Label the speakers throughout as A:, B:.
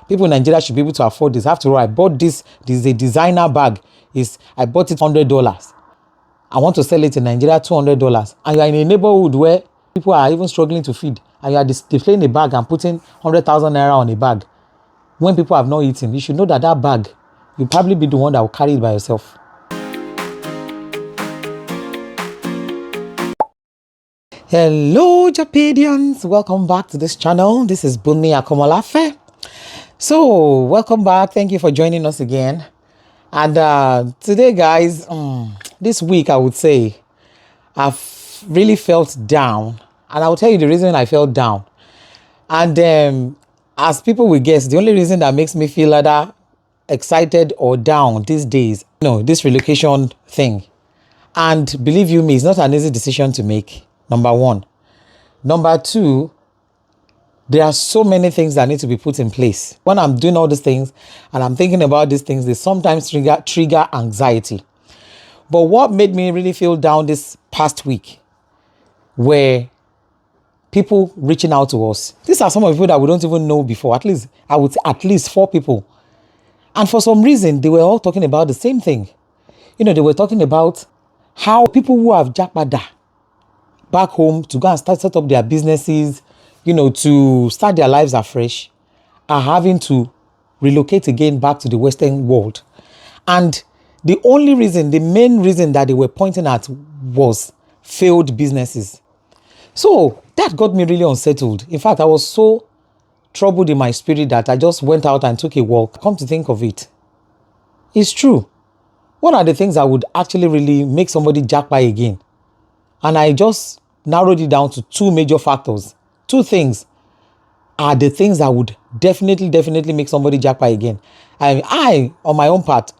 A: People in Nigeria should be able to afford this. After all, I bought this. This is a designer bag. I bought it $100. I want to sell it in Nigeria $200. And you are in a neighborhood where people are even struggling to feed. And you are displaying a bag and putting 100,000 naira on a bag. When people have not eaten, you should know that that bag, you'll probably be the one that will carry it by yourself. Hello Japadians, welcome back to this channel. This is Akomolafe. So welcome back, thank you for joining us again. And today guys, this week I would say I've really felt down, and I'll tell you the reason I felt down. And as people will guess, the only reason that makes me feel either excited or down these days, this relocation thing. And believe you me, it's not an easy decision to make. Number one. Number two, there are so many things that need to be put in place. When I'm doing all these things and I'm thinking about these things, they sometimes trigger anxiety. But what made me really feel down this past week were people reaching out to us. These are some of the people that we don't even know before. At least, I would say at least 4 people. And for some reason, they were all talking about the same thing. They were talking about how people who have Japada back home to go and set up their businesses, to start their lives afresh, are having to relocate again back to the Western world. And the main reason that they were pointing at was failed businesses. So that got me really unsettled. In fact, I was so troubled in my spirit that I just went out and took a walk. Come to think of it, it's true. What are the things that would actually really make somebody jackpot again? And I just narrowed it down to 2 major factors. 2 things are the things that would definitely make somebody jackpot again. I, on my own part,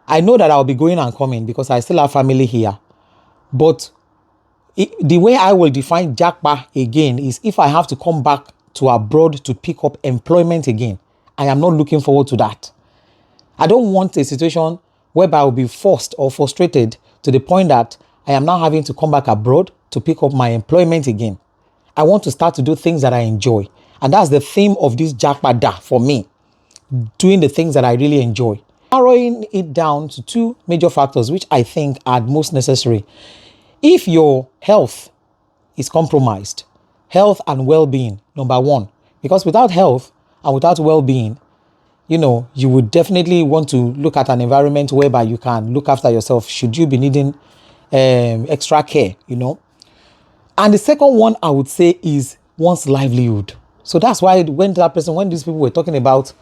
A: I know that I'll be going and coming because I still have family here. But the way I will define jackpot again is if I have to come back to abroad to pick up employment again. I am not looking forward to that. I don't want a situation whereby I will be forced or frustrated to the point that I am now having to come back abroad to pick up my employment again. I want to start to do things that I enjoy. And that's the theme of this Japada for me. Doing the things that I really enjoy. Narrowing it down to 2 major factors, which I think are most necessary. If your health is compromised, health and well-being, number 1. Because without health and without well-being, you would definitely want to look at an environment whereby you can look after yourself should you be needing extra care, And the second one I would say is one's livelihood. So that's why when these people were talking about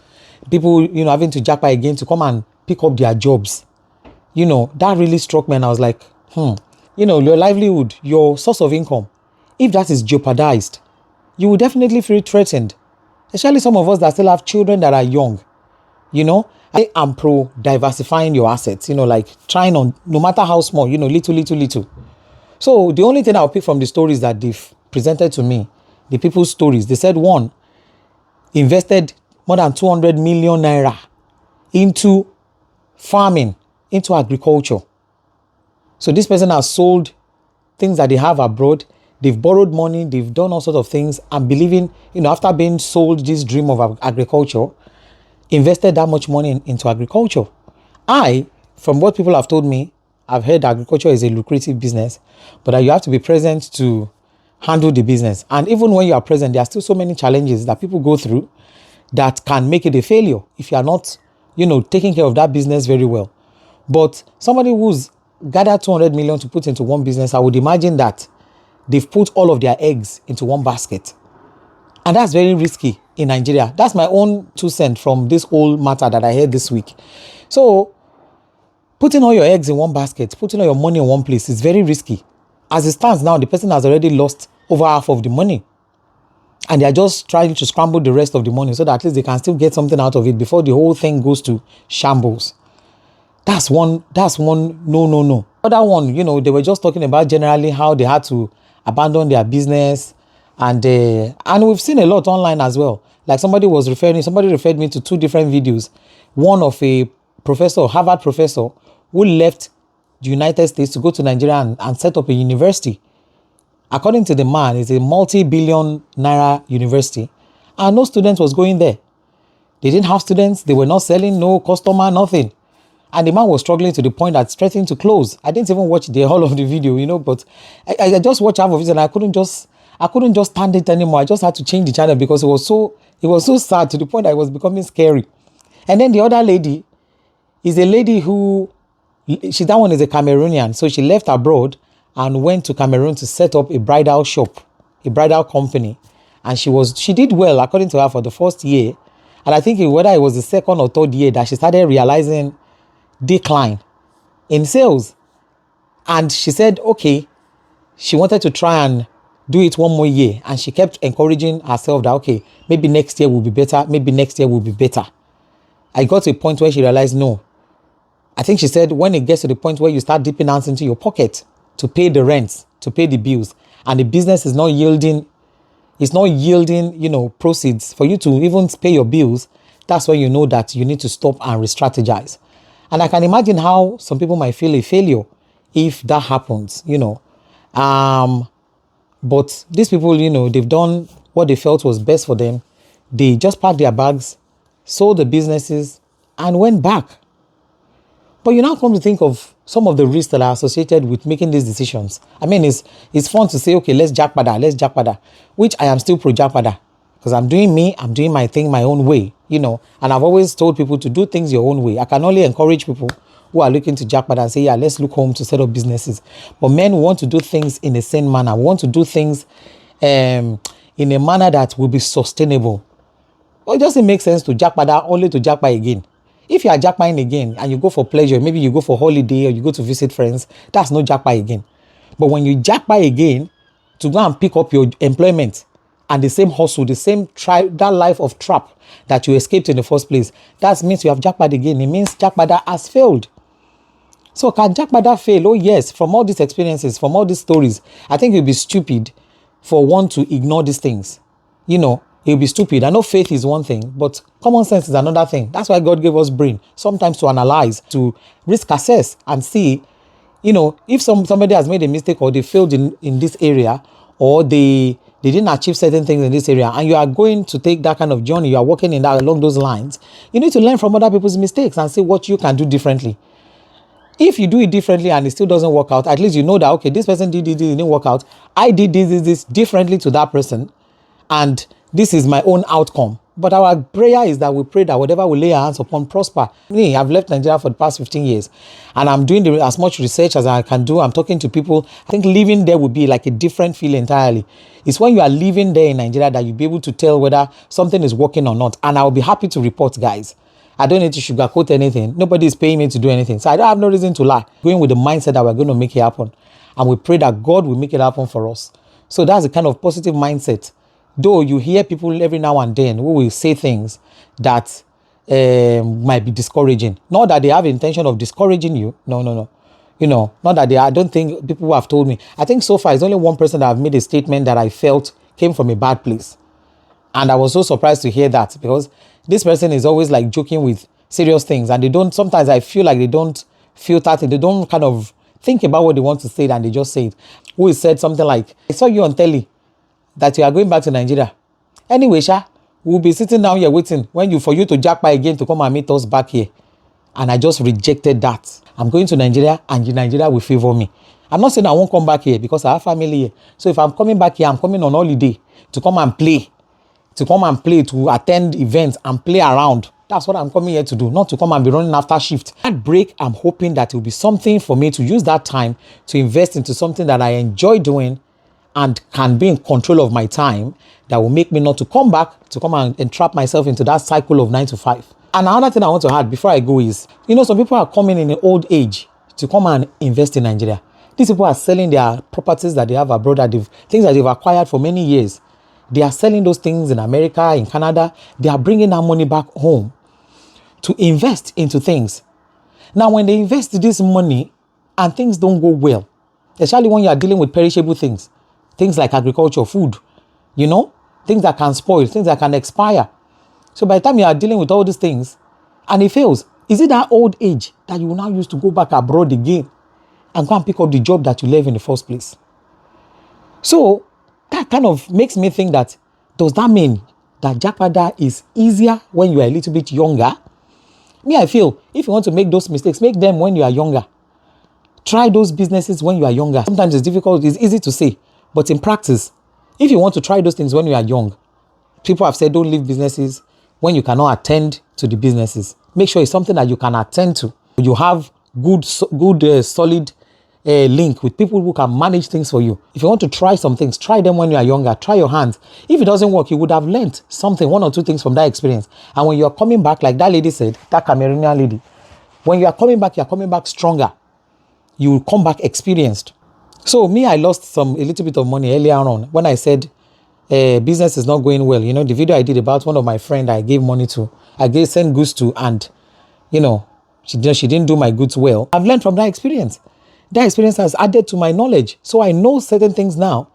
A: people, having to jackpot again to come and pick up their jobs, that really struck me, and I was like, your livelihood, your source of income, if that is jeopardized, you will definitely feel threatened. Especially some of us that still have children that are young, I am pro diversifying your assets, like trying on, no matter how small, little. So the only thing I'll pick from the stories that they've presented to me, the people's stories, they said one invested more than 200 million naira into farming, into agriculture. So this person has sold things that they have abroad. They've borrowed money. They've done all sorts of things and believing, after being sold this dream of agriculture, invested that much money into agriculture. From what people have told me, I've heard agriculture is a lucrative business, but that you have to be present to handle the business. And even when you are present, there are still so many challenges that people go through that can make it a failure if you are not, taking care of that business very well. But somebody who's gathered 200 million to put into one business, I would imagine that they've put all of their eggs into one basket. And that's very risky in Nigeria. That's my own 2 cents from this whole matter that I heard this week. So putting all your eggs in one basket, putting all your money in one place is very risky. As it stands now, the person has already lost over half of the money. And they are just trying to scramble the rest of the money so that at least they can still get something out of it before the whole thing goes to shambles. That's one no. Other one, they were just talking about generally how they had to abandon their business. And we've seen a lot online as well. Like somebody referred me to 2 different videos. One of a Harvard professor, who left the United States to go to Nigeria and set up a university. According to the man, it's a multi-billion naira university. And no student was going there. They didn't have students. They were not selling, no customer, nothing. And the man was struggling to the point that threatening to close. I didn't even watch the whole of the video, but I just watched half of it and I couldn't just stand it anymore. I just had to change the channel because it was so sad to the point that it was becoming scary. And then the other lady is a lady that one is a Cameroonian. So she left abroad and went to Cameroon to set up a bridal shop, a bridal company. And she did well, according to her, for the first year. And I think whether it was the second or third year that she started realizing decline in sales. And she said, okay, she wanted to try and do it one more year. And she kept encouraging herself that, okay, maybe next year will be better. Maybe next year will be better. I got to a point where she realized, no. I think she said, when it gets to the point where you start dipping hands into your pocket to pay the rents, to pay the bills, and the business is not yielding, proceeds for you to even pay your bills, that's when you know that you need to stop and re-strategize. And I can imagine how some people might feel a failure if that happens, But these people, they've done what they felt was best for them. They just packed their bags, sold the businesses, and went back. But you now come to think of some of the risks that are associated with making these decisions. I mean, it's fun to say, okay, let's Japada, which I am still pro Japada. Because I'm doing my thing my own way, And I've always told people to do things your own way. I can only encourage people who are looking to Japada and say, yeah, let's look home to set up businesses. But men want to do things in a sane manner. We want to do things in a manner that will be sustainable. Well, it doesn't make sense to Japada only to Japa again. If you are Japaing again and you go for pleasure, maybe you go for holiday or you go to visit friends, that's no Japa again. But when you Japa again to go and pick up your employment and the same hustle, the same that life of trap that you escaped in the first place, that means you have Jackpad again. It means Jackpad has failed. So can Jackpad fail? Oh yes, from all these experiences, from all these stories, I think it would be stupid for one to ignore these things. It would be stupid. I know faith is one thing, but common sense is another thing. That's why God gave us brain, sometimes to analyze, to risk assess and see, if somebody has made a mistake or they failed in this area, or they didn't achieve certain things in this area, and you are going to take that kind of journey, you are working along those lines, you need to learn from other people's mistakes and see what you can do differently. If you do it differently and it still doesn't work out, at least you know that, okay, this person did it didn't work out. I did this differently to that person, and this is my own outcome. But our prayer is that we pray that whatever we lay our hands upon prosper. I've left Nigeria for the past 15 years and I'm doing as much research as I can do. I'm talking to people. I think living there would be like a different feel entirely. It's when you are living there in Nigeria that you'll be able to tell whether something is working or not. And I'll be happy to report, guys. I don't need to sugarcoat anything. Nobody is paying me to do anything. So I don't have no reason to lie. Going with the mindset that we're going to make it happen. And we pray that God will make it happen for us. So that's the kind of positive mindset. Though you hear people every now and then who will say things that might be discouraging. Not that they have intention of discouraging you. No. Not that I don't think people who have told me. I think so far it's only one person that have made a statement that I felt came from a bad place. And I was so surprised to hear that, because this person is always like joking with serious things. And sometimes I feel like they don't filter it. They don't kind of think about what they want to say and they just say it. Who said something like, I saw you on telly that you are going back to Nigeria. Anyway, we'll be sitting down here waiting for you to jackpot again to come and meet us back here. And I just rejected that. I'm going to Nigeria and Nigeria will favor me. I'm not saying I won't come back here because I have family here. So if I'm coming back here, I'm coming on holiday to come and play, to attend events and play around. That's what I'm coming here to do, not to come and be running after shift. That break, I'm hoping that it will be something for me to use that time to invest into something that I enjoy doing and can be in control of my time, that will make me not to come back, to come and entrap myself into that cycle of 9 to 5. And another thing I want to add before I go is, some people are coming in an old age to come and invest in Nigeria. These people are selling their properties that they have abroad, things that they've acquired for many years. They are selling those things in America, in Canada. They are bringing that money back home to invest into things. Now, when they invest this money and things don't go well, especially when you are dealing with perishable things like agriculture, food, things that can spoil, things that can expire. So by the time you are dealing with all these things and it fails, is it that old age that you will now use to go back abroad again and go and pick up the job that you left in the first place? So that kind of makes me think that, does that mean that Japada is easier when you are a little bit younger. Me, I feel if you want to make those mistakes, make them when you are younger. Try those businesses when you are younger. Sometimes it's difficult, it's easy to say, but in practice, if you want to try those things when you are young, people have said don't leave businesses when you cannot attend to the businesses. Make sure it's something that you can attend to. You have good solid link with people who can manage things for you. If you want to try some things, try them when you are younger. Try your hands. If it doesn't work, you would have learned something, one or two things from that experience. And when you are coming back, like that lady said, that Cameroonian lady, when you are coming back stronger. You will come back experienced. So me, I lost a little bit of money earlier on when I said business is not going well. You know, the video I did about one of my friends I gave money to, sent goods to, and you know, she didn't do my goods well. I've learned from that experience. That experience has added to my knowledge. So I know certain things now.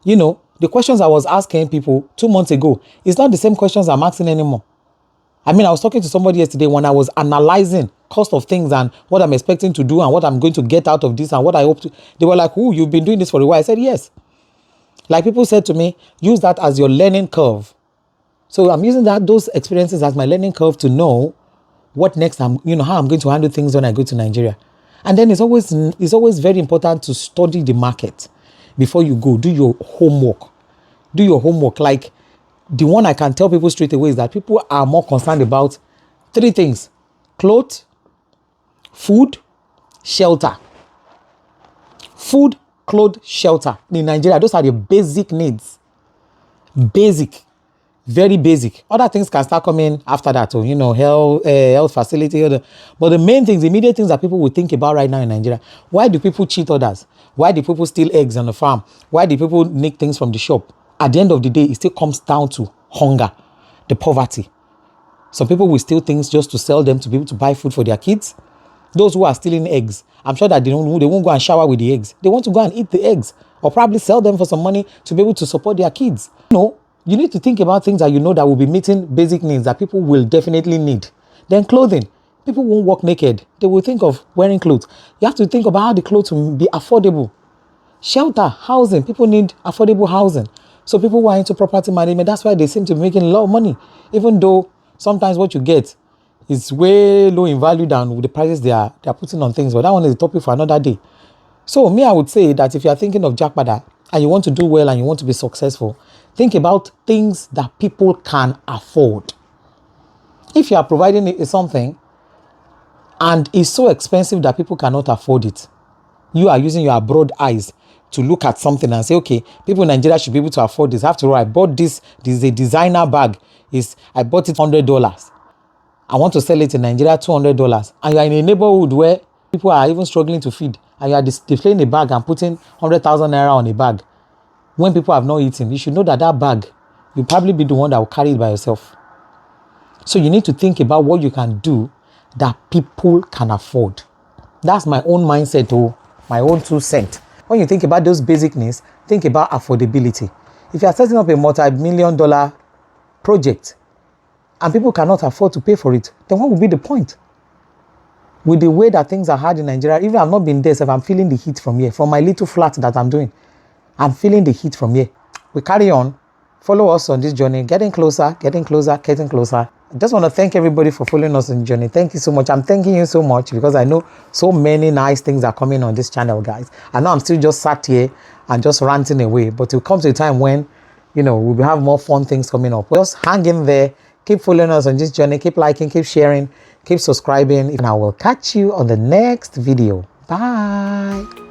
A: You know, the questions I was asking people 2 months ago, it's not the same questions I'm asking anymore. I mean, I was talking to somebody yesterday when I was analyzing cost of things and what I'm expecting to do and what I'm going to get out of this and what I hope to. They were like, "Oh, you've been doing this for a while." I said, "Yes." Like people said to me, use that as your learning curve. So I'm using those experiences as my learning curve to know what next how I'm going to handle things when I go to Nigeria. And then it's always very important to study the market before you go. Do your homework. Do your homework. Like the one I can tell people straight away is that people are more concerned about 3 things: clothes, food, shelter. Food, clothes, shelter. In Nigeria, those are the basic needs. Basic. Very basic. Other things can start coming after that. So, health facility. But the main things, immediate things that people will think about right now in Nigeria. Why do people cheat others? Why do people steal eggs on the farm? Why do people nick things from the shop? At the end of the day, it still comes down to hunger, the poverty. Some people will steal things just to sell them to be able to buy food for their kids. Those who are stealing eggs, I'm sure that they won't go and shower with the eggs. They want to go and eat the eggs or probably sell them for some money to be able to support their kids. You need to think about things that that will be meeting basic needs that people will definitely need. Then clothing. People won't walk naked. They will think of wearing clothes. You have to think about how the clothes will be affordable. Shelter, housing. People need affordable housing. So people who are into property management, that's why they seem to be making a lot of money. Even though sometimes what you get is way low in value than the prices they are putting on things. But that one is a topic for another day. So me, I would say that if you are thinking of Japada and you want to do well and you want to be successful, think about things that people can afford. If you are providing something and it's so expensive that people cannot afford it, you are using your broad eyes to look at something and say, okay, people in Nigeria should be able to afford this. After all, I bought this. This is a designer bag. I bought it $100. I want to sell it in Nigeria $200. And you are in a neighborhood where people are even struggling to feed. And you are displaying a bag and putting 100,000 naira on a bag. When people have not eaten, you should know that bag, you'll probably be the one that will carry it by yourself. So you need to think about what you can do that people can afford. That's my own mindset, my own 2 cents. When you think about those basic needs, think about affordability. If you are setting up a multi-million-dollar project and people cannot afford to pay for it, then what would be the point? With the way that things are hard in Nigeria, even I've not been there, so I'm feeling the heat from here, from my little flat that I'm doing. I'm feeling the heat from here. We carry on. Follow us on this journey. Getting closer, getting closer, getting closer. I just want to thank everybody for following us on the journey. Thank you so much. I'm thanking you so much because I know so many nice things are coming on this channel, guys. I know I'm still just sat here and just ranting away, but it will come to a time when, we'll have more fun things coming up. Just hang in there. Keep following us on this journey. Keep liking, keep sharing, keep subscribing. And I will catch you on the next video. Bye.